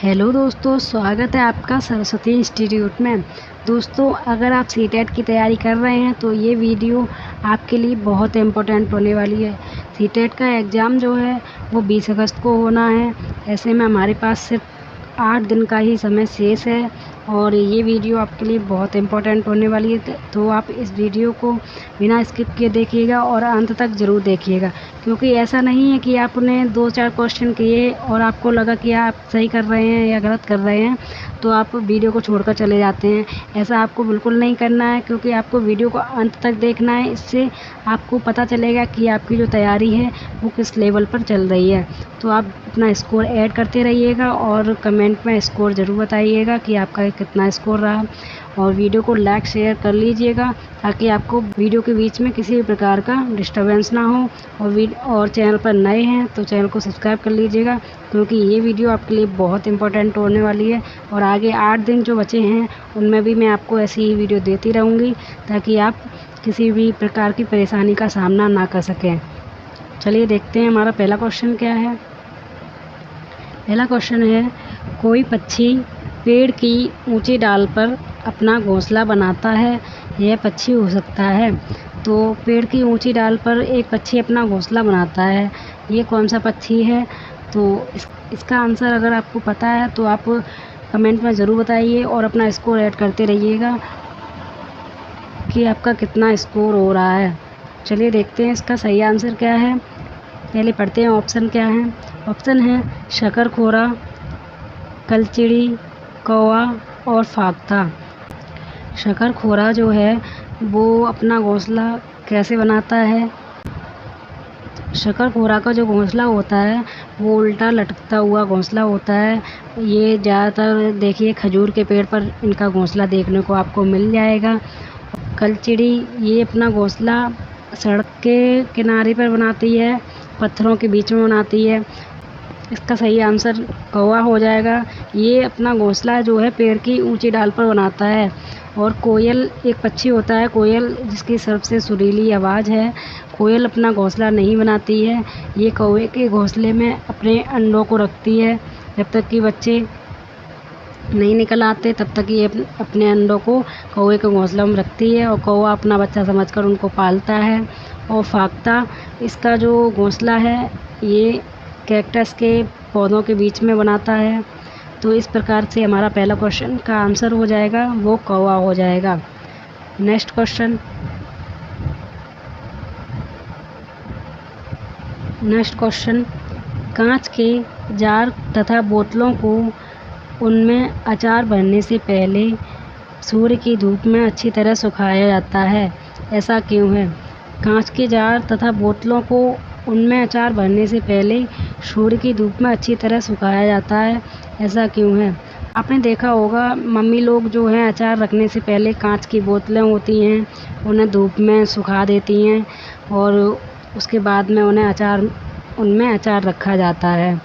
Hello दोस्तों, स्वागत है आपका सरस्वती इंस्टीट्यूट में। दोस्तों, अगर आप सीटेट की तैयारी कर रहे हैं तो ये वीडियो आपके लिए बहुत इम्पोर्टेंट होने वाली है। सीटेट का एग्ज़ाम जो है वो 20 अगस्त को होना है। ऐसे में हमारे पास सिर्फ 8 दिन का ही समय शेष है और ये वीडियो आपके लिए बहुत इम्पोर्टेंट होने वाली है। तो आप इस वीडियो को बिना स्किप किए देखिएगा और अंत तक ज़रूर देखिएगा, क्योंकि ऐसा नहीं है कि आपने 2-4 क्वेश्चन किए और आपको लगा कि आप सही कर रहे हैं या गलत कर रहे हैं तो आप वीडियो को छोड़कर चले जाते हैं। ऐसा आपको बिल्कुल नहीं करना है, क्योंकि आपको वीडियो को अंत तक देखना है। इससे आपको पता चलेगा कि आपकी जो तैयारी है वो किस लेवल पर चल रही है। तो आप अपना स्कोर ऐड करते रहिएगा और कमेंट में स्कोर ज़रूर बताइएगा कि आपका कितना स्कोर रहा। और वीडियो को लाइक शेयर कर लीजिएगा ताकि आपको वीडियो के बीच में किसी भी प्रकार का डिस्टर्बेंस ना हो। और चैनल पर नए हैं तो चैनल को सब्सक्राइब कर लीजिएगा, क्योंकि ये वीडियो आपके लिए बहुत इंपॉर्टेंट होने वाली है। और आगे 8 दिन जो बचे हैं उनमें भी मैं आपको ऐसी ही वीडियो देती रहूँगी ताकि आप किसी भी प्रकार की परेशानी का सामना ना कर सकें। चलिए देखते हैं हमारा पहला क्वेश्चन क्या है। पहला क्वेश्चन है, कोई पक्षी पेड़ की ऊंची डाल पर अपना घोंसला बनाता है, यह पक्षी हो सकता है। तो पेड़ की ऊंची डाल पर एक पक्षी अपना घोंसला बनाता है, ये कौन सा पक्षी है? तो इसका आंसर अगर आपको पता है तो आप कमेंट में ज़रूर बताइए और अपना स्कोर ऐड करते रहिएगा कि आपका कितना स्कोर हो रहा है। चलिए देखते हैं इसका सही आंसर क्या है। पहले पढ़ते हैं ऑप्शन क्या है। ऑप्शन है शकरखोरा, कलचिड़ी, कौवा और फाख्ता। शकरखोरा जो है वो अपना घोंसला कैसे बनाता है? शकरखोरा का जो घोंसला होता है वो उल्टा लटकता हुआ घोंसला होता है। ये ज़्यादातर देखिए खजूर के पेड़ पर इनका घोंसला देखने को आपको मिल जाएगा। कलचिड़ी ये अपना घोंसला सड़क के किनारे पर बनाती है, पत्थरों के बीच में बनाती है। इसका सही आंसर कौवा हो जाएगा। ये अपना घोंसला जो है पेड़ की ऊंची डाल पर बनाता है। और कोयल एक पक्षी होता है, कोयल जिसकी सबसे सुरीली आवाज़ है। कोयल अपना घोंसला नहीं बनाती है, ये कौवे के घोंसले में अपने अंडों को रखती है। जब तक कि बच्चे नहीं निकल आते तब तक ये अपने अंडों को कौवे के घोंसले में रखती है और कौवा अपना बच्चा समझकर उनको पालता है। और फाख्ता इसका जो घोंसला है ये कैक्टस के पौधों के बीच में बनाता है। तो इस प्रकार से हमारा पहला क्वेश्चन का आंसर हो जाएगा वो कौवा हो जाएगा। Next question. कांच के जार तथा बोतलों को उनमें अचार भरने से पहले सूर्य की धूप में अच्छी तरह सुखाया जाता है, ऐसा क्यों है? कांच के जार तथा बोतलों को उनमें अचार भरने से पहले सूर्य की धूप में अच्छी तरह सुखाया जाता है, ऐसा क्यों है? आपने देखा होगा मम्मी लोग जो हैं अचार रखने से पहले कांच की बोतलें होती हैं उन्हें धूप में सुखा देती हैं और उसके बाद में उनमें अचार रखा जाता है।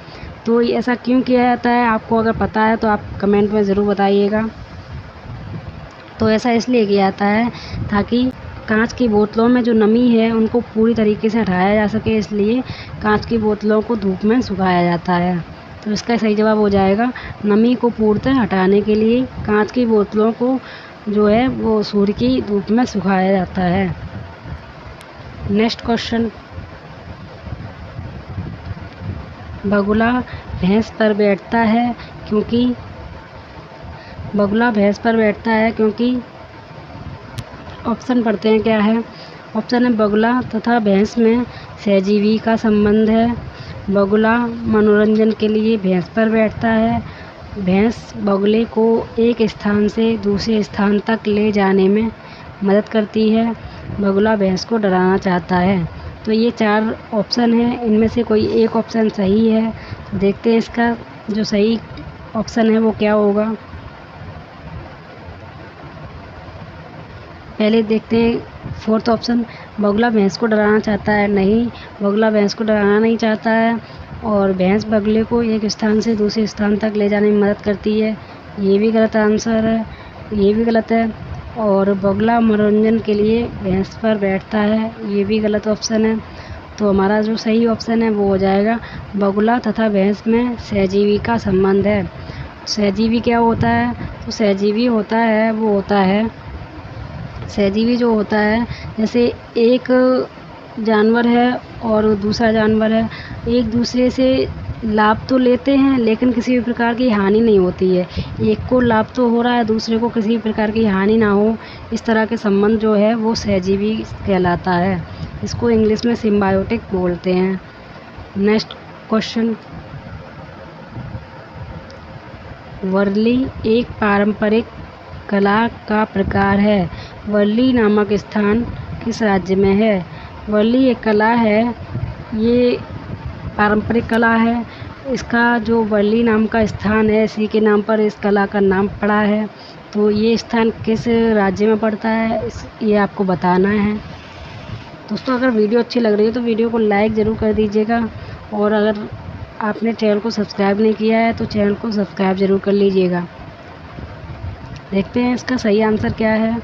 तो ऐसा क्यों किया जाता है? आपको अगर पता है तो आप कमेंट में ज़रूर बताइएगा। तो ऐसा इसलिए किया जाता है ताकि कांच की बोतलों में जो नमी है उनको पूरी तरीके से हटाया जा सके, इसलिए कांच की बोतलों को धूप में सुखाया जाता है। तो इसका सही जवाब हो जाएगा नमी को पूर्णतः हटाने के लिए कांच की बोतलों को जो है वो सूर्य की धूप में सुखाया जाता है। Next question. बगुला भैंस पर बैठता है क्योंकि ऑप्शन पढ़ते हैं क्या है। ऑप्शन है बगुला तथा भैंस में सहजीवी का संबंध है। बगुला मनोरंजन के लिए भैंस पर बैठता है। भैंस बगुले को एक स्थान से दूसरे स्थान तक ले जाने में मदद करती है। बगुला भैंस को डराना चाहता है। तो ये 4 ऑप्शन हैं, इनमें से कोई एक ऑप्शन सही है। तो देखते हैं इसका जो सही ऑप्शन है वो क्या होगा। पहले देखते हैं 4th ऑप्शन। बगुला भैंस को डराना चाहता है। नहीं, बगुला भैंस को डराना नहीं चाहता है। और भैंस बगुले को एक स्थान से दूसरे स्थान तक ले जाने में मदद करती है, ये भी गलत आंसर है, ये भी गलत है। और बगुला मनोरंजन के लिए भैंस पर बैठता है, ये भी गलत ऑप्शन है। तो हमारा जो सही ऑप्शन है वो हो जाएगा बगुला तथा भैंस में सहजीवी का संबंध है। सहजीवी क्या होता है? तो सहजीवी होता है सहजीवी जो होता है, जैसे एक जानवर है और दूसरा जानवर है, एक दूसरे से लाभ तो लेते हैं लेकिन किसी भी प्रकार की हानि नहीं होती है। एक को लाभ तो हो रहा है, दूसरे को किसी भी प्रकार की हानि ना हो, इस तरह के संबंध जो है वो सहजीवी कहलाता है। इसको इंग्लिश में सिम्बायोटिक बोलते हैं। नेक्स्ट क्वेश्चन, वर्ली एक पारंपरिक कला का प्रकार है। वर्ली नामक स्थान किस राज्य में है? वर्ली एक कला है, ये पारंपरिक कला है। इसका जो वर्ली नाम का स्थान है, इसी के नाम पर इस कला का नाम पड़ा है। तो ये स्थान किस राज्य में पड़ता है, ये आपको बताना है। दोस्तों, अगर वीडियो अच्छी लग रही है तो वीडियो को लाइक ज़रूर कर दीजिएगा, और अगर आपने चैनल को सब्सक्राइब नहीं किया है तो चैनल को सब्सक्राइब ज़रूर कर लीजिएगा। देखते हैं इसका सही आंसर क्या है।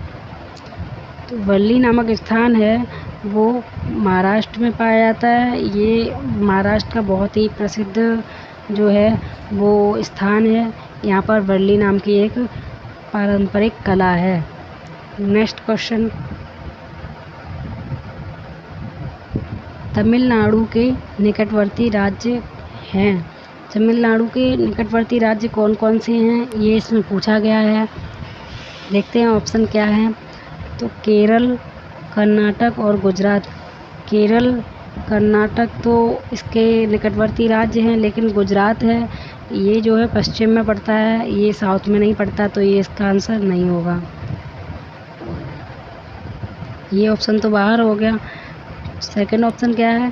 तो वर्ली नामक स्थान है वो महाराष्ट्र में पाया जाता है। ये महाराष्ट्र का बहुत ही प्रसिद्ध जो है वो स्थान है। यहाँ पर वर्ली नाम की एक पारंपरिक कला है। नेक्स्ट क्वेश्चन, तमिलनाडु के निकटवर्ती राज्य हैं। तमिलनाडु के निकटवर्ती राज्य कौन कौन से हैं, ये इसमें पूछा गया है। देखते हैं ऑप्शन क्या है। तो केरल, कर्नाटक और गुजरात। केरल, कर्नाटक तो इसके निकटवर्ती राज्य हैं, लेकिन गुजरात है ये जो है पश्चिम में पड़ता है, ये साउथ में नहीं पड़ता, तो ये इसका आंसर नहीं होगा। ये ऑप्शन तो बाहर हो गया। सेकंड ऑप्शन क्या है?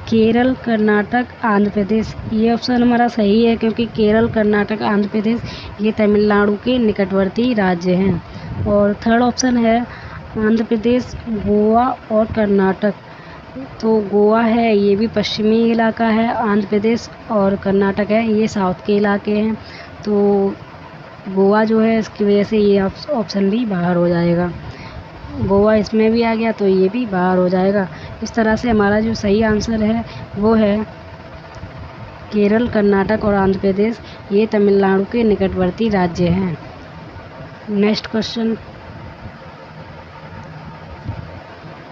केरल, कर्नाटक, आंध्र प्रदेश। ये ऑप्शन हमारा सही है, क्योंकि केरल, कर्नाटक, आंध्र प्रदेश ये तमिलनाडु के निकटवर्ती राज्य हैं। और थर्ड ऑप्शन है आंध्र प्रदेश, गोवा और कर्नाटक। तो गोवा है ये भी पश्चिमी इलाका है, आंध्र प्रदेश और कर्नाटक है ये साउथ के इलाके हैं। तो गोवा जो है इसकी वजह से ये ऑप्शन भी बाहर हो जाएगा। गोवा इसमें भी आ गया तो ये भी बाहर हो जाएगा। इस तरह से हमारा जो सही आंसर है वो है केरल, कर्नाटक और आंध्र प्रदेश ये तमिलनाडु के निकटवर्ती राज्य हैं। नेक्स्ट क्वेश्चन,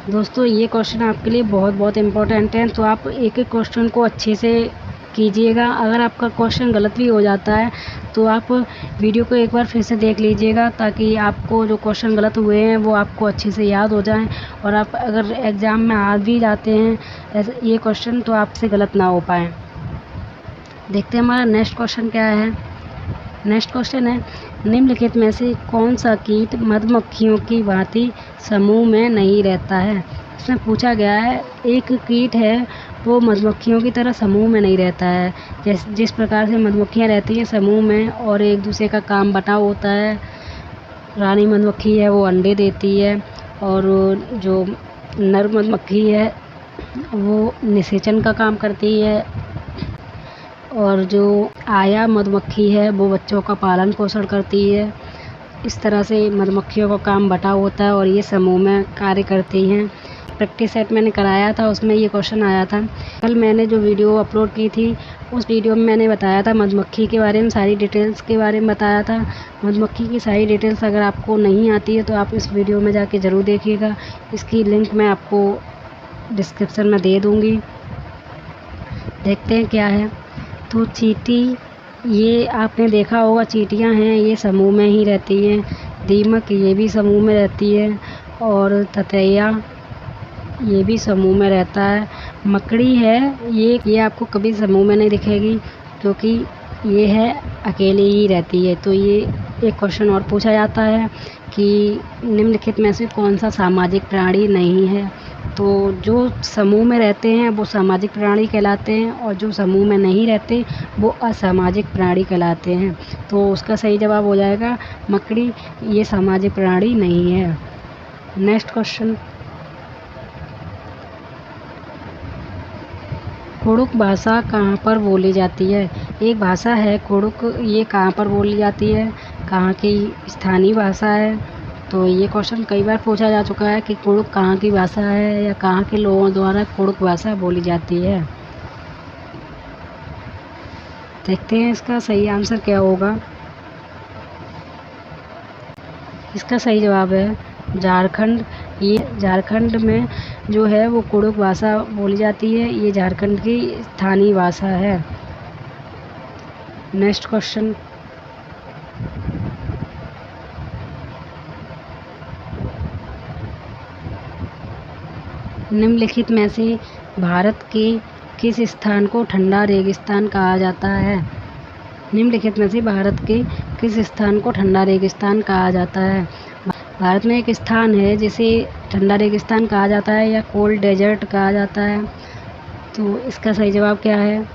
दोस्तों ये क्वेश्चन आपके लिए बहुत बहुत इम्पोर्टेंट है, तो आप एक एक क्वेश्चन को अच्छे से कीजिएगा। अगर आपका क्वेश्चन गलत भी हो जाता है तो आप वीडियो को एक बार फिर से देख लीजिएगा, ताकि आपको जो क्वेश्चन गलत हुए हैं वो आपको अच्छे से याद हो जाएं, और आप अगर एग्ज़ाम में आ भी जाते हैं ऐसे ये क्वेश्चन तो आपसे गलत ना हो पाए। देखते हैं हमारा नेक्स्ट क्वेश्चन क्या है। नेक्स्ट क्वेश्चन है, निम्नलिखित में से कौन सा कीट मधुमक्खियों की भांति समूह में नहीं रहता है? इसमें पूछा गया है एक कीट है वो मधुमक्खियों की तरह समूह में नहीं रहता है। जिस प्रकार से मधुमक्खियाँ रहती हैं समूह में और एक दूसरे का काम बटाव होता है। रानी मधुमक्खी है वो अंडे देती है, और जो नर मधुमक्खी है वो निषेचन का काम करती है, और जो आया मधुमक्खी है वो बच्चों का पालन पोषण करती है। इस तरह से मधुमक्खियों का काम बटाव होता है और ये समूह में कार्य करती हैं। प्रैक्टिस सेट मैंने कराया था, उसमें ये क्वेश्चन आया था। कल मैंने जो वीडियो अपलोड की थी उस वीडियो में मैंने बताया था मधुमक्खी के बारे में, सारी डिटेल्स के बारे में बताया था। मधुमक्खी की सारी डिटेल्स अगर आपको नहीं आती है तो आप इस वीडियो में जाके ज़रूर देखिएगा। इसकी लिंक मैं आपको डिस्क्रिप्शन में दे दूँगी। देखते हैं क्या है। तो चींटी, ये आपने देखा होगा चींटियाँ हैं ये समूह में ही रहती हैं। दीमक ये भी समूह में रहती है, और ततैया ये भी समूह में रहता है। मकड़ी है ये आपको कभी समूह में नहीं दिखेगी, क्योंकि ये है अकेली ही रहती है। तो ये एक क्वेश्चन और पूछा जाता है कि निम्नलिखित में से कौन सा सामाजिक प्राणी नहीं है? तो जो समूह में रहते हैं वो सामाजिक प्राणी कहलाते हैं, और जो समूह में नहीं रहते वो असामाजिक प्राणी कहलाते हैं। तो उसका सही जवाब हो जाएगा मकड़ी, ये सामाजिक प्राणी नहीं है। नेक्स्ट क्वेश्चन, कुड़ुक भाषा कहाँ पर बोली जाती है? एक भाषा है कुड़ुक, ये कहाँ पर बोली जाती है, कहाँ की स्थानीय भाषा है? तो ये क्वेश्चन कई बार पूछा जा चुका है कि कुड़ुक कहाँ की भाषा है या कहाँ के लोगों द्वारा कुड़ुक भाषा बोली जाती है। देखते हैं इसका सही आंसर क्या होगा। इसका सही जवाब है झारखंड। ये झारखंड में जो है वो कुड़ुक भाषा बोली जाती है। ये झारखंड की स्थानीय भाषा है। नेक्स्ट क्वेश्चन, निम्नलिखित में से भारत के किस स्थान को ठंडा रेगिस्तान कहा जाता है? निम्नलिखित में से भारत के किस स्थान को ठंडा रेगिस्तान कहा जाता है? भारत में एक स्थान है जिसे ठंडा रेगिस्तान कहा जाता है या कोल्ड डेजर्ट कहा जाता है। तो इसका सही जवाब क्या है?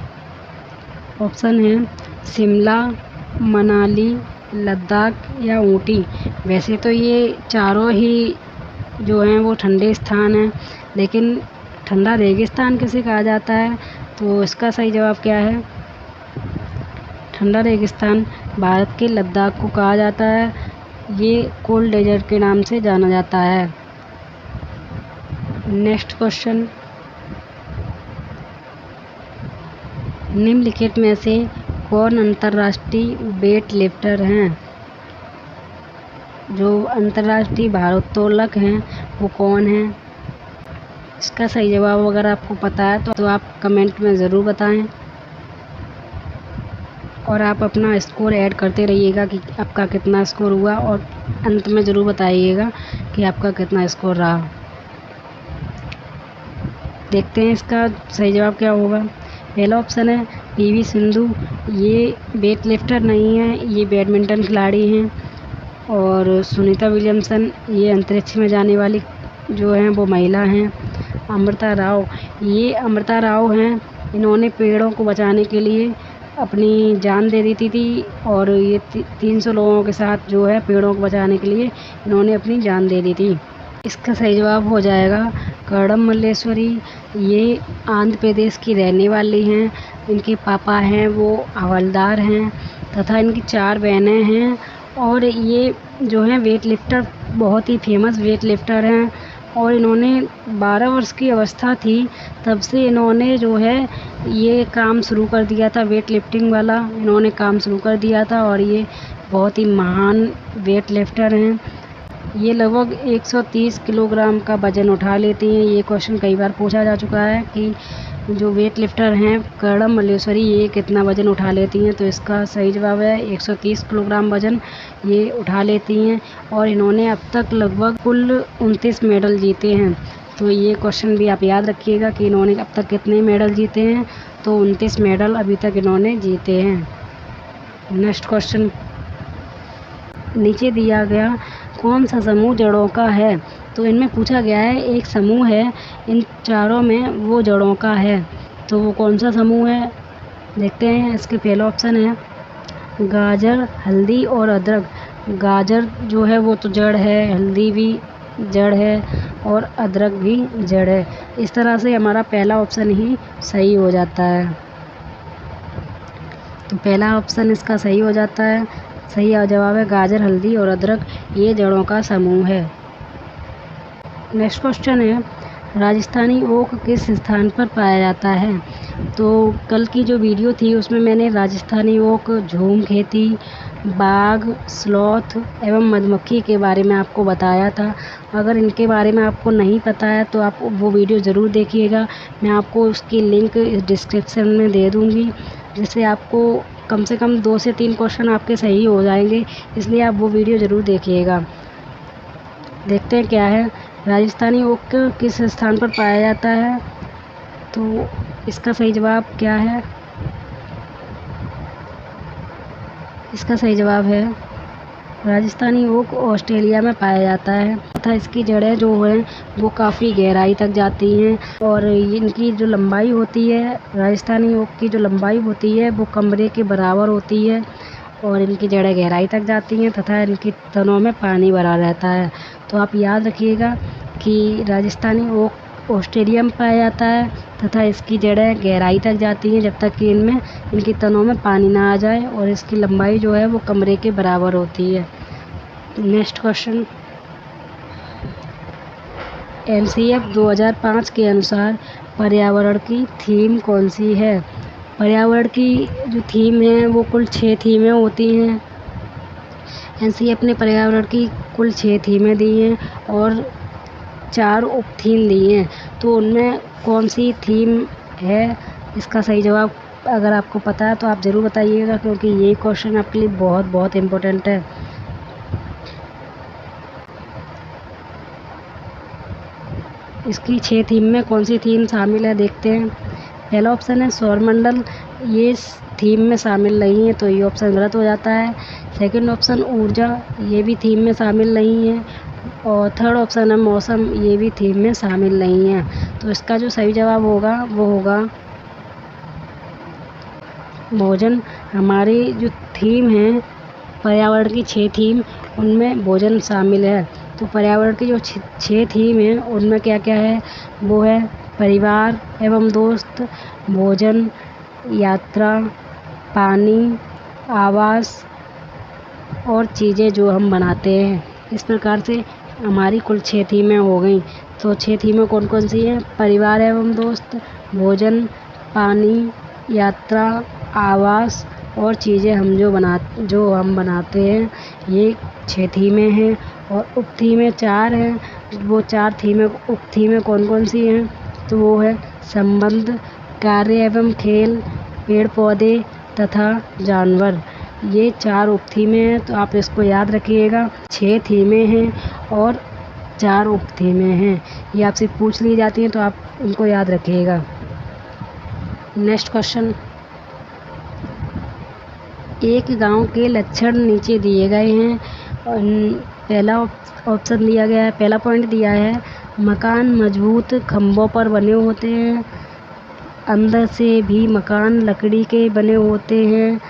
ऑप्शन है शिमला, मनाली, लद्दाख या ऊटी। वैसे तो ये चारों ही जो हैं वो ठंडे स्थान हैं, लेकिन ठंडा रेगिस्तान किसे कहा जाता है? तो इसका सही जवाब क्या है? ठंडा रेगिस्तान भारत के लद्दाख को कहा जाता है। ये कोल्ड डेजर्ट के नाम से जाना जाता है। नेक्स्ट क्वेश्चन, निम्नलिखित में से कौन अंतर्राष्ट्रीय वेट लिफ्टर हैं? जो अंतर्राष्ट्रीय भारोत्तोलक हैं वो कौन हैं? इसका सही जवाब अगर आपको पता है तो आप कमेंट में ज़रूर बताएं और आप अपना स्कोर ऐड करते रहिएगा कि आपका कितना स्कोर हुआ, और अंत में ज़रूर बताइएगा कि आपका कितना स्कोर रहा। देखते हैं इसका सही जवाब क्या होगा। पहला ऑप्शन है पीवी सिंधु। ये वेट लिफ्टर नहीं है, ये बैडमिंटन खिलाड़ी हैं। और सुनीता विलियमसन, ये अंतरिक्ष में जाने वाली जो हैं वो महिला हैं। अमृता राव, ये अमृता राव हैं, इन्होंने पेड़ों को बचाने के लिए अपनी जान दे दी थी और ये 300 लोगों के साथ जो है पेड़ों को बचाने के लिए इन्होंने अपनी जान दे दी थी। इसका सही जवाब हो जाएगा कर्दम मल्लेश्वरी। ये आंध्र प्रदेश की रहने वाली हैं। इनके पापा हैं वो हवलदार हैं तथा इनकी 4 बहनें हैं। और ये जो हैं वेट लिफ्टर बहुत ही फेमस वेट लिफ्टर हैं। और इन्होंने 12 वर्ष की अवस्था थी तब से इन्होंने जो है ये काम शुरू कर दिया था, वेट लिफ्टिंग वाला इन्होंने काम शुरू कर दिया था। और ये बहुत ही महान वेट लिफ्टर हैं। ये लगभग 130 किलोग्राम का वज़न उठा लेती हैं। ये क्वेश्चन कई बार पूछा जा चुका है कि जो वेट लिफ्टर हैं कर्दम मल्लेश्वरी ये कितना वज़न उठा लेती हैं। तो इसका सही जवाब है 130 किलोग्राम वज़न ये उठा लेती हैं। और इन्होंने अब तक लगभग कुल 29 मेडल जीते हैं। तो ये क्वेश्चन भी आप याद रखिएगा कि इन्होंने अब तक कितने मेडल जीते हैं। तो 29 मेडल अभी तक इन्होंने जीते हैं। नेक्स्ट क्वेश्चन, नीचे दिया गया कौन सा समूह जड़ों का है? तो इनमें पूछा गया है एक समूह है इन चारों में वो जड़ों का है। तो वो कौन सा समूह है देखते हैं। इसके पहला ऑप्शन है गाजर, हल्दी और अदरक। गाजर जो है वो तो जड़ है, हल्दी भी जड़ है और अदरक भी जड़ है। इस तरह से हमारा पहला ऑप्शन ही सही हो जाता है। तो पहला ऑप्शन इसका सही हो जाता है। सही जवाब है गाजर, हल्दी और अदरक, ये जड़ों का समूह है। नेक्स्ट क्वेश्चन है राजस्थानी ओक किस स्थान पर पाया जाता है? तो कल की जो वीडियो थी उसमें मैंने राजस्थानी ओक, झूम खेती, बाघ, स्लॉथ एवं मधुमक्खी के बारे में आपको बताया था। अगर इनके बारे में आपको नहीं पता है तो आप वो वीडियो ज़रूर देखिएगा। मैं आपको उसकी लिंक डिस्क्रिप्शन में दे दूँगी, जिससे आपको कम से कम 2 से 3 क्वेश्चन आपके सही हो जाएंगे। इसलिए आप वो वीडियो ज़रूर देखिएगा। देखते हैं क्या है राजस्थानी ओक किस स्थान पर पाया जाता है। तो इसका सही जवाब क्या है? इसका सही जवाब है राजस्थानी ओक ऑस्ट्रेलिया में पाया जाता है तथा इसकी जड़ें जो हैं वो काफ़ी गहराई तक जाती हैं। और इनकी जो लंबाई होती है, राजस्थानी ओक की जो लंबाई होती है वो कमरे के बराबर होती है। और इनकी जड़ें गहराई तक जाती हैं तथा इनकी तनों में पानी भरा रहता है। तो आप याद रखिएगा कि राजस्थानी ओक ऑस्ट्रेलिया में पाया जाता है तथा इसकी जड़ें गहराई तक जाती हैं जब तक कि इनकी तनों में पानी ना आ जाए। और इसकी लंबाई जो है वो कमरे के बराबर होती है। नेक्स्ट क्वेश्चन, MCF 2005 के अनुसार पर्यावरण की थीम कौन सी है? पर्यावरण की जो थीम है वो कुल 6 थीमें होती हैं। एनसीईआरटी अपने पर्यावरण की कुल 6 थीमें दी हैं और 4 उप थीम दी हैं। तो उनमें कौन सी थीम है, इसका सही जवाब अगर आपको पता है तो आप ज़रूर बताइएगा, क्योंकि ये क्वेश्चन आपके लिए बहुत बहुत इम्पोर्टेंट है। इसकी 6 थीम में कौन सी थीम शामिल है देखते हैं। पहला ऑप्शन है सौरमंडल, ये इस थीम में शामिल नहीं है, तो ये ऑप्शन गलत हो जाता है। सेकंड ऑप्शन ऊर्जा, ये भी थीम में शामिल नहीं है। और थर्ड ऑप्शन है मौसम, ये भी थीम में शामिल नहीं है। तो इसका जो सही जवाब होगा वो होगा भोजन। हमारी जो थीम है पर्यावरण की 6 थीम, उनमें भोजन शामिल है। तो पर्यावरण की जो 6 थीम है उनमें क्या क्या है, वो है परिवार एवं दोस्त, भोजन, यात्रा, पानी, आवास और चीज़ें जो हम बनाते हैं। इस प्रकार से हमारी कुल 6 थीमें हो गई। तो 6 थीमें कौन कौन सी हैं, परिवार एवं दोस्त, भोजन, पानी, यात्रा, आवास और चीज़ें जो हम बनाते हैं, ये 6 थीमें हैं। और उप थीमें 4 हैं। वो 4 थीमें उप थीमें कौन कौन सी हैं, तो वो है संबंध, कार्य एवं खेल, पेड़ पौधे तथा जानवर। ये 4 उप थीमें हैं, तो आप इसको याद रखिएगा। 6 थीमें हैं और 4 उप थीमें हैं। ये आपसे पूछ ली जाती हैं, तो आप इनको याद रखिएगा। नेक्स्ट क्वेश्चन, एक गांव के लक्षण नीचे दिए गए हैं। पहला ऑप्शन दिया गया है, पहला पॉइंट दिया है, मकान मजबूत खंभों पर बने होते हैं, अंदर से भी मकान लकड़ी के बने होते हैं,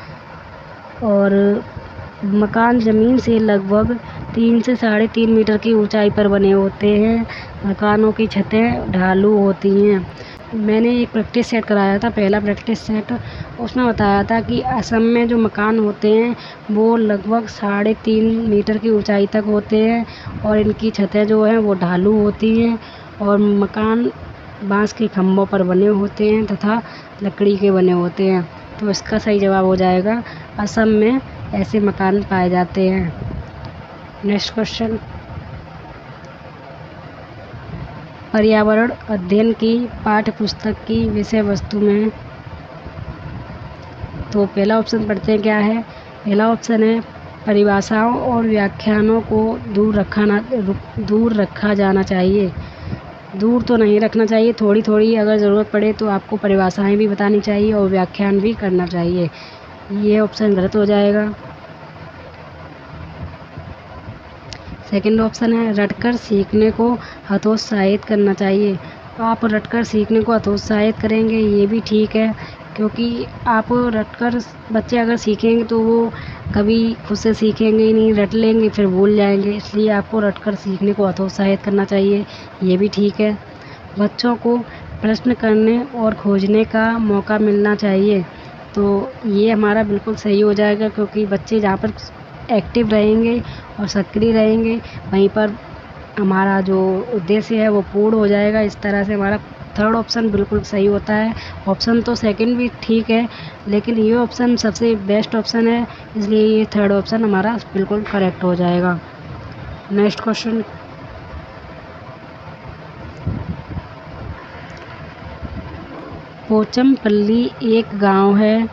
और मकान ज़मीन से लगभग 3 से 3.5 मीटर की ऊंचाई पर बने होते हैं, मकानों की छतें ढालू होती हैं। मैंने एक प्रैक्टिस सेट कराया था, पहला प्रैक्टिस सेट, उसमें बताया था कि असम में जो मकान होते हैं वो लगभग 3.5 मीटर की ऊंचाई तक होते हैं और इनकी छतें जो हैं वो ढालू होती हैं और मकान बांस के खंभों पर बने होते हैं तथा लकड़ी के बने होते हैं। तो इसका सही जवाब हो जाएगा असम में ऐसे मकान पाए जाते हैं। नेक्स्ट क्वेश्चन, पर्यावरण अध्ययन की पाठ्य पुस्तक की विषय वस्तु में, तो पहला ऑप्शन पढ़ते हैं क्या है। पहला ऑप्शन है परिभाषाओं और व्याख्यानों को दूर रखा जाना चाहिए। दूर तो नहीं रखना चाहिए, थोड़ी थोड़ी अगर ज़रूरत पड़े तो आपको परिभाषाएं भी बतानी चाहिए और व्याख्यान भी करना चाहिए। ये ऑप्शन गलत हो जाएगा। सेकंड ऑप्शन है रटकर सीखने को हतोत्साहित करना चाहिए। तो आप रटकर सीखने को हतोत्साहित करेंगे, ये भी ठीक है, क्योंकि आप रटकर बच्चे अगर सीखेंगे तो वो कभी खुद से सीखेंगे ही नहीं, रट लेंगे फिर भूल जाएंगे, इसलिए आपको रटकर सीखने को हतोत्साहित करना चाहिए, ये भी ठीक है। बच्चों को प्रश्न करने और खोजने का मौका मिलना चाहिए, तो ये हमारा बिल्कुल सही हो जाएगा, क्योंकि बच्चे जहाँ पर एक्टिव रहेंगे और सक्रिय रहेंगे वहीं पर हमारा जो उद्देश्य है वो पूर्ण हो जाएगा। इस तरह से हमारा थर्ड ऑप्शन बिल्कुल सही होता है। ऑप्शन तो सेकंड भी ठीक है, लेकिन ये ऑप्शन सबसे बेस्ट ऑप्शन है, इसलिए ये थर्ड ऑप्शन हमारा बिल्कुल करेक्ट हो जाएगा। नेक्स्ट क्वेश्चन, पोचमपल्ली एक गांव है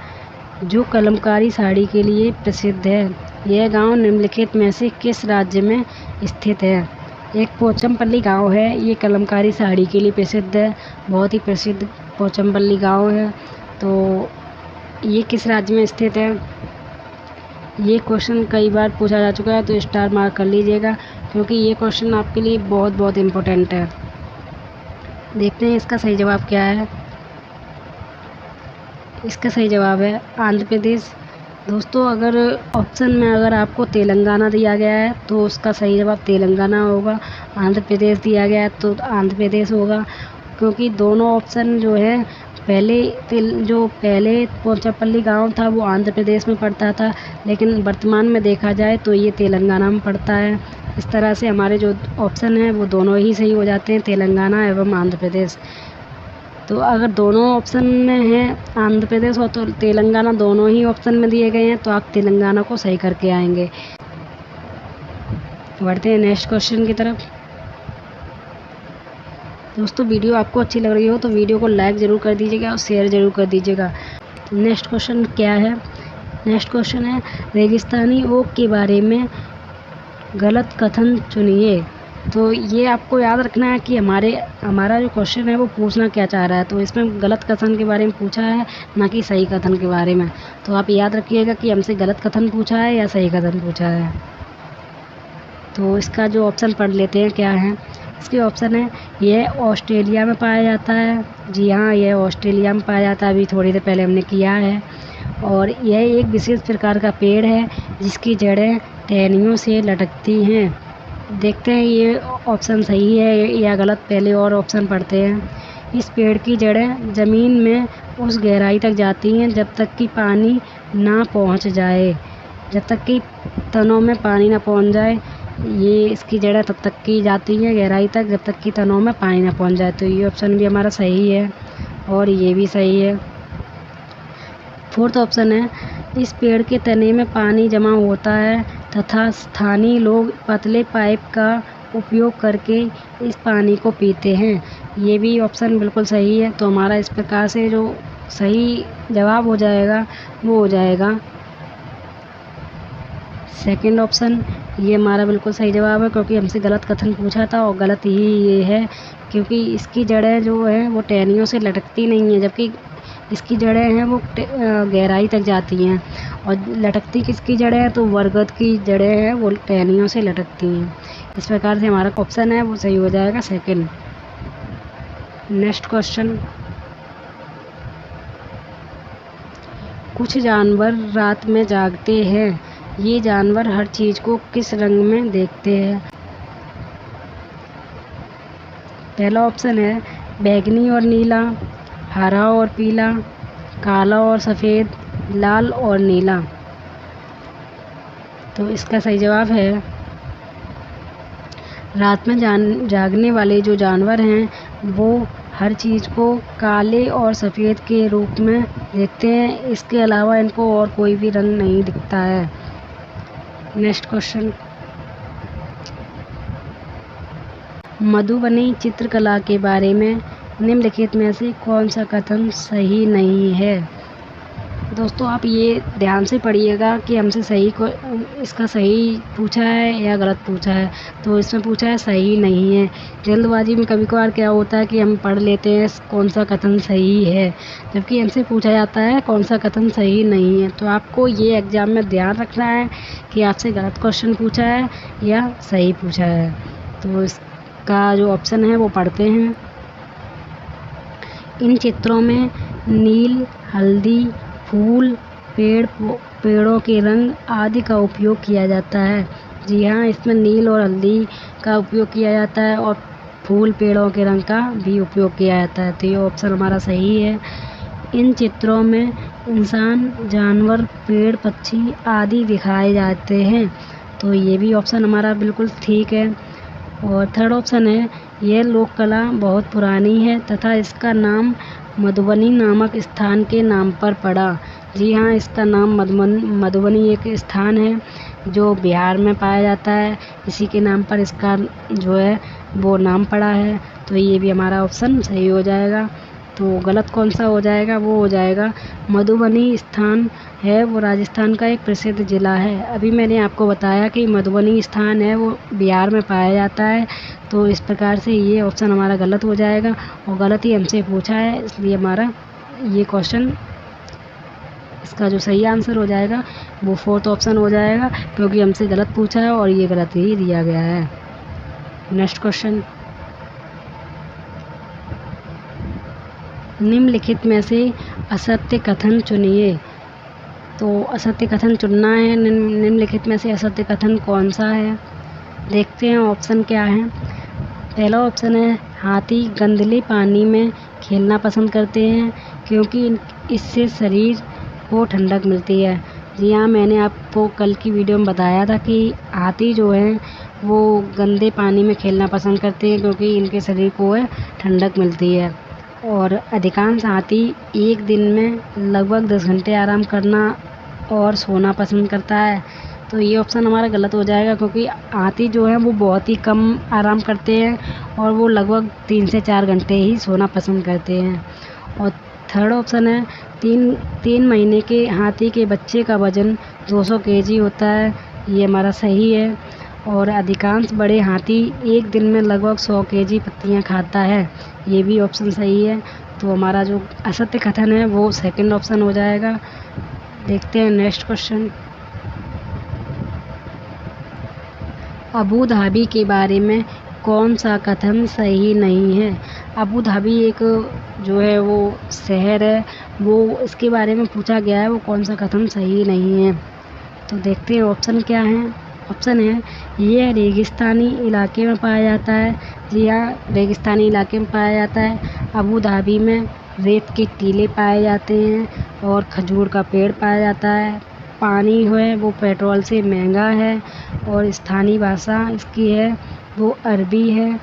जो कलमकारी साड़ी के लिए प्रसिद्ध है। यह गांव निम्नलिखित में से किस राज्य में स्थित है। एक पोचमपल्ली गांव है, ये कलमकारी साड़ी के लिए प्रसिद्ध है, बहुत ही प्रसिद्ध पोचमपल्ली गांव है। तो ये किस राज्य में स्थित है, ये क्वेश्चन कई बार पूछा जा चुका है, तो स्टार मार्क कर लीजिएगा, क्योंकि ये क्वेश्चन आपके लिए बहुत बहुत इम्पोर्टेंट है। देखते हैं इसका सही जवाब क्या है। इसका सही जवाब है आंध्र प्रदेश। दोस्तों, अगर ऑप्शन में अगर आपको तेलंगाना दिया गया है तो उसका सही जवाब तेलंगाना होगा, आंध्र प्रदेश दिया गया है तो आंध्र प्रदेश होगा, क्योंकि दोनों ऑप्शन जो है पहले पोचमपल्ली गांव था वो आंध्र प्रदेश में पड़ता था, लेकिन वर्तमान में देखा जाए तो ये तेलंगाना में पड़ता है। इस तरह से हमारे जो ऑप्शन हैं वो दोनों ही सही हो जाते हैं, तेलंगाना एवं आंध्र प्रदेश। तो अगर दोनों ऑप्शन में है आंध्र प्रदेश और तो तेलंगाना, दोनों ही ऑप्शन में दिए गए हैं, तो आप तेलंगाना को सही करके आएंगे। बढ़ते हैं नेक्स्ट क्वेश्चन की तरफ। दोस्तों वीडियो आपको अच्छी लग रही हो तो वीडियो को लाइक ज़रूर कर दीजिएगा और शेयर ज़रूर कर दीजिएगा। तो नेक्स्ट क्वेश्चन क्या है? नेक्स्ट क्वेश्चन है रेगिस्तानी ओक के बारे में गलत कथन चुनिए। तो ये आपको याद रखना है कि हमारा जो क्वेश्चन है वो पूछना क्या चाह रहा है। तो इसमें गलत कथन के बारे में पूछा है, ना कि सही कथन के बारे में। तो आप याद रखिएगा कि हमसे गलत कथन पूछा है या सही कथन पूछा है। तो इसका जो ऑप्शन पढ़ लेते हैं क्या है। इसके ऑप्शन है यह ऑस्ट्रेलिया में पाया जाता है। जी हाँ, यह ऑस्ट्रेलिया में पाया जाता है, अभी थोड़ी देर पहले हमने किया है। और यह एक विशेष प्रकार का पेड़ है जिसकी जड़ें टहनियों से लटकती हैं। देखते हैं ये ऑप्शन सही है या गलत, पहले और ऑप्शन पढ़ते हैं। इस पेड़ की जड़ें ज़मीन में उस गहराई तक जाती हैं जब तक कि पानी ना पहुंच जाए, जब तक कि तनों में पानी ना पहुंच जाए। ये इसकी जड़ें तब तक की जाती हैं गहराई तक जब तक कि तनों में पानी ना पहुंच जाए। तो ये ऑप्शन भी हमारा सही है और ये भी सही है। फोर्थ ऑप्शन है इस पेड़ के तने में पानी जमा होता है तथा स्थानीय लोग पतले पाइप का उपयोग करके इस पानी को पीते हैं। ये भी ऑप्शन बिल्कुल सही है। तो हमारा इस प्रकार से जो सही जवाब हो जाएगा वो हो जाएगा सेकंड ऑप्शन। ये हमारा बिल्कुल सही जवाब है क्योंकि हमसे गलत कथन पूछा था और गलत ही ये है, क्योंकि इसकी जड़ें जो है वो टहनियों से लटकती नहीं है, जबकि इसकी जड़ें हैं वो गहराई तक जाती हैं। और लटकती किसकी जड़ें हैं? तो बरगद की जड़ें हैं वो टहनियों से लटकती हैं। इस प्रकार से हमारा ऑप्शन है वो सही हो जाएगा सेकंड। नेक्स्ट क्वेश्चन, कुछ जानवर रात में जागते हैं। ये जानवर हर चीज़ को किस रंग में देखते हैं? पहला ऑप्शन है बैंगनी और नीला, हरा और पीला, काला और सफ़ेद, लाल और नीला। तो इसका सही जवाब है रात में जागने वाले जो जानवर हैं वो हर चीज़ को काले और सफ़ेद के रूप में देखते हैं। इसके अलावा इनको और कोई भी रंग नहीं दिखता है। नेक्स्ट क्वेश्चन, मधुबनी चित्रकला के बारे में निम्नलिखित में से कौन सा कथन सही नहीं है? दोस्तों आप ये ध्यान से पढ़िएगा कि हमसे सही को इसका सही पूछा है या गलत पूछा है। तो इसमें पूछा है सही नहीं है। जल्दबाजी में कभी कभार क्या होता है कि हम पढ़ लेते हैं कौन सा कथन सही है, जबकि हमसे पूछा जाता है कौन सा कथन सही नहीं है। तो आपको ये एग्ज़ाम में ध्यान रखना है कि आपसे गलत क्वेश्चन पूछा है या सही पूछा है। तो इसका जो ऑप्शन है वो पढ़ते हैं। इन चित्रों में नील, हल्दी, फूल, पेड़ों के रंग आदि का उपयोग किया जाता है। जी हाँ, इसमें नील और हल्दी का उपयोग किया जाता है और फूल, पेड़ों के रंग का भी उपयोग किया जाता है। तो ये ऑप्शन हमारा सही है। इन चित्रों में इंसान, जानवर, पेड़, पक्षी आदि दिखाए जाते हैं। तो ये भी ऑप्शन हमारा बिल्कुल ठीक है। और थर्ड ऑप्शन है यह लोक कला बहुत पुरानी है तथा इसका नाम मधुबनी नामक स्थान के नाम पर पड़ा। जी हाँ, इसका नाम मधुबनी एक स्थान है जो बिहार में पाया जाता है। इसी के नाम पर इसका जो है वो नाम पड़ा है। तो ये भी हमारा ऑप्शन सही हो जाएगा। तो गलत कौन सा हो जाएगा? वो हो जाएगा मधुबनी स्थान है वो राजस्थान का एक प्रसिद्ध ज़िला है। अभी मैंने आपको बताया कि मधुबनी स्थान है वो बिहार में पाया जाता है। तो इस प्रकार से ये ऑप्शन हमारा गलत हो जाएगा और गलत ही हमसे पूछा है, इसलिए हमारा ये क्वेश्चन इसका जो सही आंसर हो जाएगा वो फोर्थ ऑप्शन हो जाएगा, क्योंकि हमसे गलत पूछा है और ये गलत ही दिया गया है। नेक्स्ट क्वेश्चन, निम्नलिखित में से असत्य कथन चुनिए। तो असत्य कथन चुनना है। निम्नलिखित में से असत्य कथन कौन सा है? देखते हैं ऑप्शन क्या है। पहला ऑप्शन है हाथी गंदले पानी में खेलना पसंद करते हैं क्योंकि इससे शरीर को ठंडक मिलती है। जी हाँ, मैंने आपको कल की वीडियो में बताया था कि हाथी जो हैं वो गंदे पानी में खेलना पसंद करते हैं क्योंकि इनके शरीर को ठंडक मिलती है। और अधिकांश हाथी एक दिन में लगभग 10 घंटे आराम करना और सोना पसंद करता है। तो ये ऑप्शन हमारा गलत हो जाएगा, क्योंकि हाथी जो है वो बहुत ही कम आराम करते हैं और वो लगभग 3 से 4 घंटे ही सोना पसंद करते हैं। और थर्ड ऑप्शन है 3 महीने के हाथी के बच्चे का वज़न 200 केजी होता है। ये हमारा सही है। और अधिकांश बड़े हाथी एक दिन में लगभग 100 केजी पत्तियां खाता है। ये भी ऑप्शन सही है। तो हमारा जो असत्य कथन है वो सेकंड ऑप्शन हो जाएगा। देखते हैं नेक्स्ट क्वेश्चन। अबू धाबी के बारे में कौन सा कथन सही नहीं है? अबू धाबी एक जो है वो शहर है, वो इसके बारे में पूछा गया है, वो कौन सा कथन सही नहीं है। तो देखते हैं ऑप्शन क्या है। ऑप्शन है ये रेगिस्तानी इलाके में पाया जाता है। जी हाँ, रेगिस्तानी इलाके में पाया जाता है। अबू धाबी में रेत के टीले पाए जाते हैं और खजूर का पेड़ पाया जाता है। पानी है वो पेट्रोल से महंगा है और स्थानीय भाषा इसकी है वो अरबी है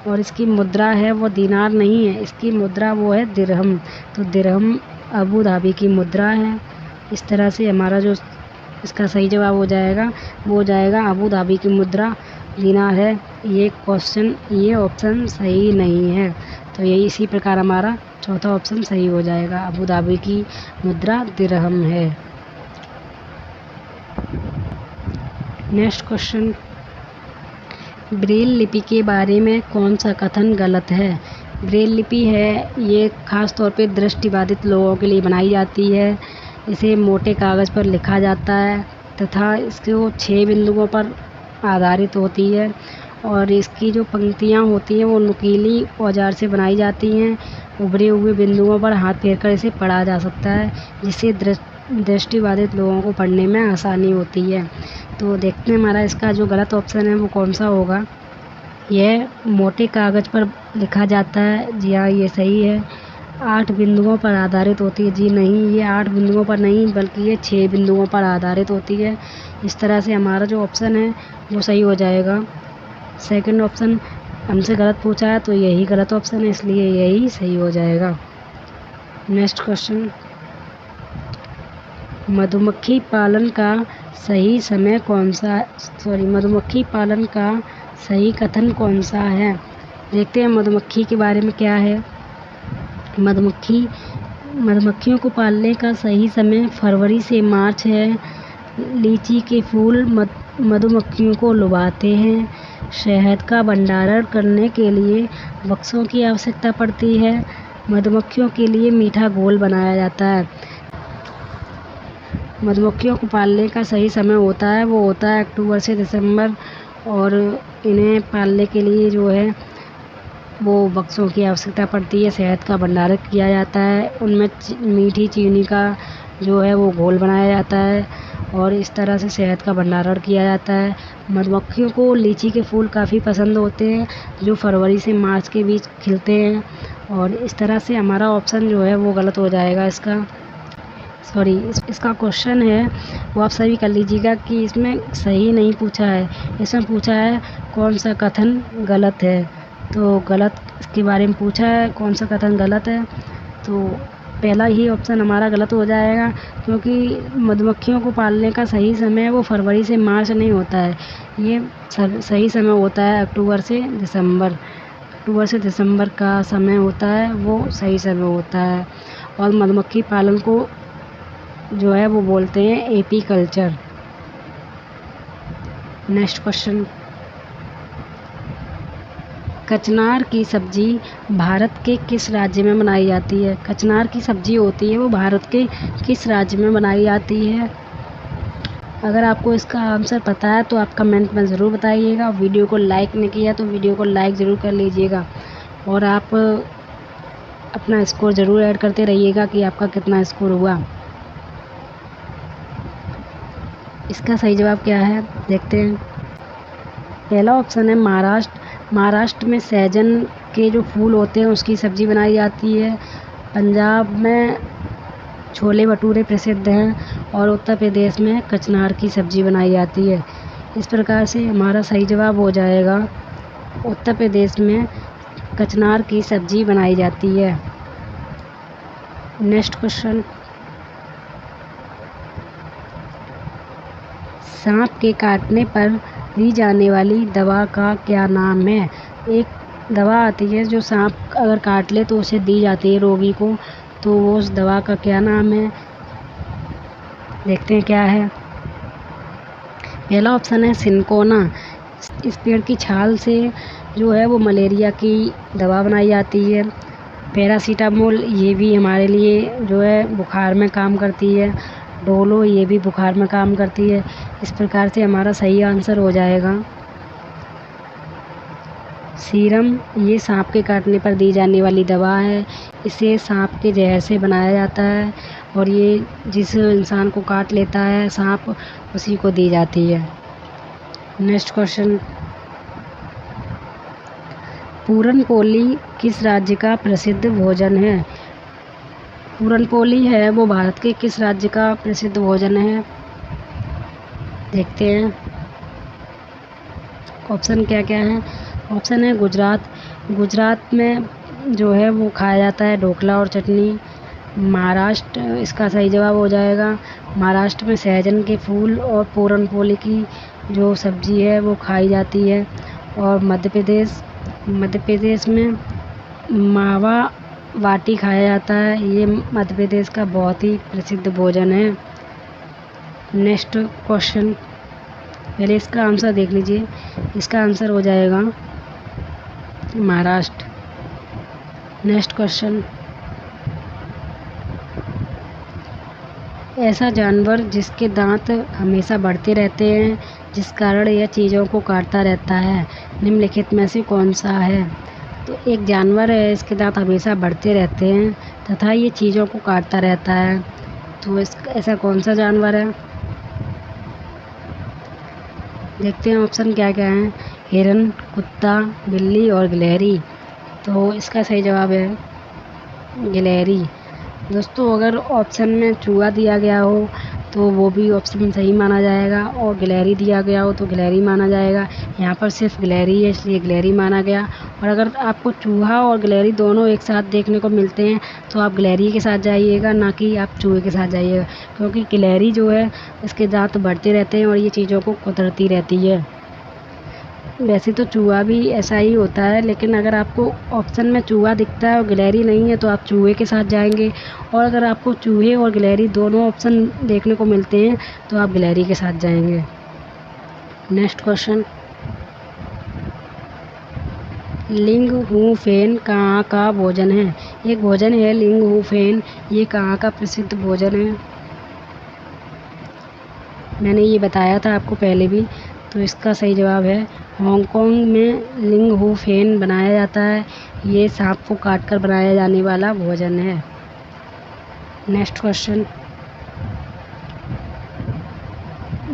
और इसकी मुद्रा है वो दिनार नहीं है, इसकी मुद्रा वो है दिरहम। तो दिरहम अबू धाबी की मुद्रा है। इस तरह से हमारा जो इसका सही जवाब हो जाएगा वो हो जाएगा अबू धाबी की मुद्रा दिनार है। ये ऑप्शन सही नहीं है। तो यही इसी प्रकार हमारा चौथा ऑप्शन सही हो जाएगा। अबू धाबी की मुद्रा दिरहम है। Next question. ब्रेल लिपि के बारे में कौन सा कथन गलत है? ब्रेल लिपि है ये खास तौर पे दृष्टिबाधित लोगों के लिए बनाई जाती है। इसे मोटे कागज़ पर लिखा जाता है तथा इसको 6 बिंदुओं पर आधारित होती है और इसकी जो पंक्तियाँ होती हैं वो नुकीली औजार से बनाई जाती हैं। उभरे हुए बिंदुओं पर हाथ फेरकर इसे पढ़ा जा सकता है, जिससे दृष्टिबाधित लोगों को पढ़ने में आसानी होती है। तो देखते हैं हमारा इसका जो गलत ऑप्शन है वो कौन सा होगा। यह मोटे कागज़ पर लिखा जाता है। जी हाँ, ये सही है। 8 बिंदुओं पर आधारित होती है। जी नहीं, ये 8 बिंदुओं पर नहीं बल्कि ये 6 बिंदुओं पर आधारित होती है। इस तरह से हमारा जो ऑप्शन है वो सही हो जाएगा। सेकंड ऑप्शन हमसे गलत पूछा है तो यही गलत ऑप्शन है, इसलिए यही सही हो जाएगा। Next question. मधुमक्खी पालन का सही समय कौन सा मधुमक्खी पालन का सही कथन कौन सा है? देखते हैं मधुमक्खी के बारे में क्या है। मधुमक्खियों को पालने का सही समय फरवरी से मार्च है। लीची के फूल मधुमक्खियों को लुभाते हैं। शहद का भंडारण करने के लिए बक्सों की आवश्यकता पड़ती है। मधुमक्खियों के लिए मीठा घोल बनाया जाता है। मधुमक्खियों को पालने का सही समय होता है अक्टूबर से दिसंबर और इन्हें पालने के लिए जो है वो बक्सों की आवश्यकता पड़ती है। शहद का भंडारण किया जाता है, उनमें मीठी चीनी का जो है वो घोल बनाया जाता है और इस तरह से शहद का भंडारण किया जाता है। मधुमक्खियों को लीची के फूल काफ़ी पसंद होते हैं जो फरवरी से मार्च के बीच खिलते हैं और इस तरह से हमारा ऑप्शन जो है वो गलत हो जाएगा। इसका क्वेश्चन है वो आप सभी कर लीजिएगा कि इसमें सही नहीं पूछा है, इसमें पूछा है कौन सा कथन गलत है। तो गलत इसके बारे में पूछा है कौन सा कथन गलत है, तो पहला ही ऑप्शन हमारा गलत हो जाएगा, क्योंकि मधुमक्खियों को पालने का सही समय वो फरवरी से मार्च नहीं होता है। ये सही समय होता है अक्टूबर से दिसंबर का समय होता है, वो सही समय होता है। और मधुमक्खी पालन को जो है वो बोलते हैं एपीकल्चर। Next question. कचनार की सब्जी भारत के किस राज्य में बनाई जाती है? कचनार की सब्जी होती है वो भारत के किस राज्य में बनाई जाती है? अगर आपको इसका आंसर पता है तो आप कमेंट में ज़रूर बताइएगा। वीडियो को लाइक नहीं किया तो वीडियो को लाइक ज़रूर कर लीजिएगा और आप अपना स्कोर ज़रूर ऐड करते रहिएगा कि आपका कितना स्कोर हुआ। इसका सही जवाब क्या है देखते हैं। पहला ऑप्शन है महाराष्ट्र में सहजन के जो फूल होते हैं उसकी सब्ज़ी बनाई जाती है। पंजाब में छोले भटूरे प्रसिद्ध हैं और उत्तर प्रदेश में कचनार की सब्ज़ी बनाई जाती है। इस प्रकार से हमारा सही जवाब हो जाएगा उत्तर प्रदेश में कचनार की सब्ज़ी बनाई जाती है। नेक्स्ट क्वेश्चन, सांप के काटने पर दी जाने वाली दवा का क्या नाम है? एक दवा आती है जो सांप अगर काट ले तो उसे दी जाती है रोगी को, तो वो उस दवा का क्या नाम है? देखते हैं क्या है। पहला ऑप्शन है सिनकोना। इस पेड़ की छाल से जो है वो मलेरिया की दवा बनाई जाती है। पैरासीटामोल, ये भी हमारे लिए जो है बुखार में काम करती है। डोलो, ये भी बुखार में काम करती है। इस प्रकार से हमारा सही आंसर हो जाएगा सीरम। ये सांप के काटने पर दी जाने वाली दवा है। इसे सांप के जहर से बनाया जाता है और ये जिस इंसान को काट लेता है सांप, उसी को दी जाती है। नेक्स्ट क्वेश्चन, पूरन पोली किस राज्य का प्रसिद्ध भोजन है? पूरन पोली है वो भारत के किस राज्य का प्रसिद्ध भोजन है? देखते हैं ऑप्शन क्या क्या है। ऑप्शन है गुजरात। गुजरात में जो है वो खाया जाता है ढोकला और चटनी। महाराष्ट्र इसका सही जवाब हो जाएगा। महाराष्ट्र में सहजन के फूल और पूरन पोली की जो सब्जी है वो खाई जाती है। और मध्य प्रदेश में मावा बाटी खाया जाता है। ये मध्य प्रदेश का बहुत ही प्रसिद्ध भोजन है। नेक्स्ट क्वेश्चन, पहले इसका आंसर देख लीजिए। इसका आंसर हो जाएगा महाराष्ट्र। नेक्स्ट क्वेश्चन, ऐसा जानवर जिसके दांत हमेशा बढ़ते रहते हैं जिस कारण यह चीज़ों को काटता रहता है, निम्नलिखित में से कौन सा है? तो एक जानवर है, इसके दांत हमेशा बढ़ते रहते हैं तथा ये चीज़ों को काटता रहता है, तो ऐसा कौन सा जानवर है? देखते हैं ऑप्शन क्या क्या हैं। हिरन, कुत्ता, बिल्ली और गिलहरी। तो इसका सही जवाब है गिलहरी। दोस्तों, अगर ऑप्शन में चूहा दिया गया हो तो वो भी ऑप्शन सही माना जाएगा और गिलहरी दिया गया हो तो गिलहरी माना जाएगा। यहाँ पर सिर्फ गिलहरी है इसलिए गिलहरी माना गया। और अगर आपको चूहा और गिलहरी दोनों एक साथ देखने को मिलते हैं तो आप गिलहरी के साथ जाइएगा, ना कि आप चूहे के साथ जाइएगा, क्योंकि गिलहरी जो है इसके दांत बढ़ते रहते हैं और ये चीज़ों को कुतरती रहती है। वैसे तो चूहा भी ऐसा ही होता है, लेकिन अगर आपको ऑप्शन में चूहा दिखता है और गिलहरी नहीं है तो आप चूहे के साथ जाएंगे, और अगर आपको चूहे और गिलहरी दोनों ऑप्शन देखने को मिलते हैं तो आप गिलहरी के साथ जाएंगे। नेक्स्ट क्वेश्चन, लिंग हू फेन कहाँ का भोजन है? एक भोजन है लिंग हू फेन, ये कहाँ का प्रसिद्ध भोजन है? मैंने ये बताया था आपको पहले भी, तो इसका सही जवाब है हांगकांग में लिंग हू फेन बनाया जाता है। ये सांप को काटकर बनाया जाने वाला भोजन है। नेक्स्ट क्वेश्चन,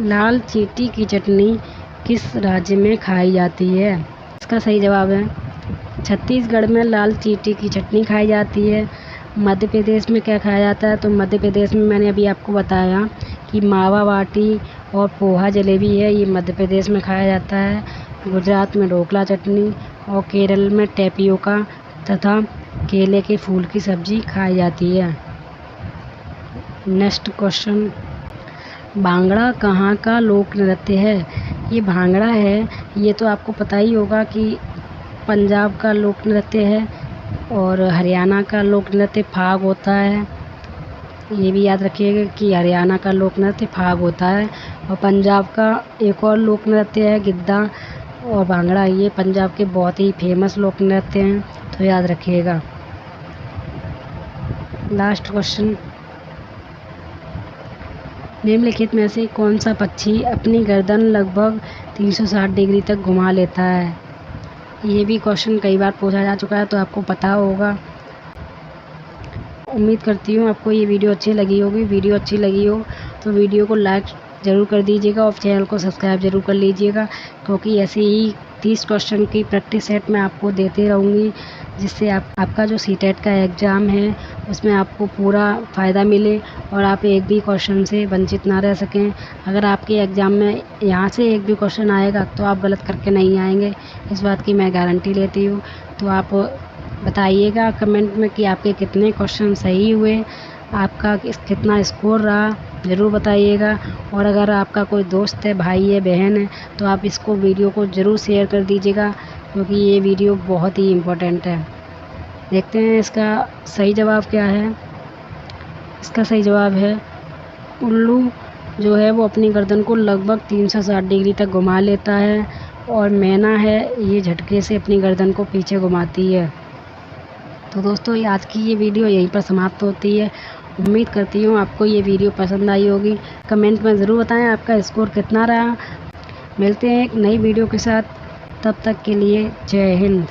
लाल चींटी की चटनी किस राज्य में खाई जाती है? इसका सही जवाब है छत्तीसगढ़ में लाल चींटी की चटनी खाई जाती है। मध्य प्रदेश में क्या खाया जाता है? तो मध्य प्रदेश में मैंने अभी आपको बताया कि मावा बाटी और पोहा जलेबी है, ये मध्य प्रदेश में खाया जाता है। गुजरात में ढोकला चटनी और केरल में टैपियोका तथा केले के फूल की सब्जी खाई जाती है। नेक्स्ट क्वेश्चन, भांगड़ा कहाँ का लोक नृत्य है? ये भांगड़ा है, ये तो आपको पता ही होगा कि पंजाब का लोक नृत्य है और हरियाणा का लोक नृत्य फाग होता है। ये भी याद रखिएगा कि हरियाणा का लोक नृत्य फाग होता है और पंजाब का एक और लोक नृत्य है गिद्दा और भांगड़ा। ये पंजाब के बहुत ही फेमस लोक नृत्य हैं, तो याद रखिएगा। लास्ट क्वेश्चन, निम्नलिखित में से कौन सा पक्षी अपनी गर्दन लगभग 360 डिग्री तक घुमा लेता है? ये भी क्वेश्चन कई बार पूछा जा चुका है, तो आपको पता होगा। उम्मीद करती हूँ आपको ये वीडियो अच्छी लगी होगी। वीडियो अच्छी लगी हो तो वीडियो को लाइक ज़रूर कर दीजिएगा और चैनल को सब्सक्राइब ज़रूर कर लीजिएगा, क्योंकि ऐसे ही 30 क्वेश्चन की प्रैक्टिस सेट मैं आपको देते रहूँगी, जिससे आपका जो सीटेट का एग्ज़ाम है उसमें आपको पूरा फ़ायदा मिले और आप एक भी क्वेश्चन से वंचित ना रह सकें। अगर आपके एग्ज़ाम में यहाँ से एक भी क्वेश्चन आएगा तो आप गलत करके नहीं आएंगे, इस बात की मैं गारंटी लेती हूँ। तो आप बताइएगा कमेंट में कि आपके कितने क्वेश्चन सही हुए, आपका कितना स्कोर रहा, ज़रूर बताइएगा। और अगर आपका कोई दोस्त है, भाई है, बहन है, तो आप इसको वीडियो को ज़रूर शेयर कर दीजिएगा, क्योंकि ये वीडियो बहुत ही इम्पोर्टेंट है। देखते हैं इसका सही जवाब क्या है। इसका सही जवाब है उल्लू जो है वो अपनी गर्दन को लगभग 360 डिग्री तक घुमा लेता है, और मैना है ये झटके से अपनी गर्दन को पीछे घुमाती है। तो दोस्तों आज की ये वीडियो यहीं पर समाप्त होती है। उम्मीद करती हूँ आपको ये वीडियो पसंद आई होगी। कमेंट में ज़रूर बताएं आपका स्कोर कितना रहा। मिलते हैं एक नई वीडियो के साथ, तब तक के लिए जय हिंद।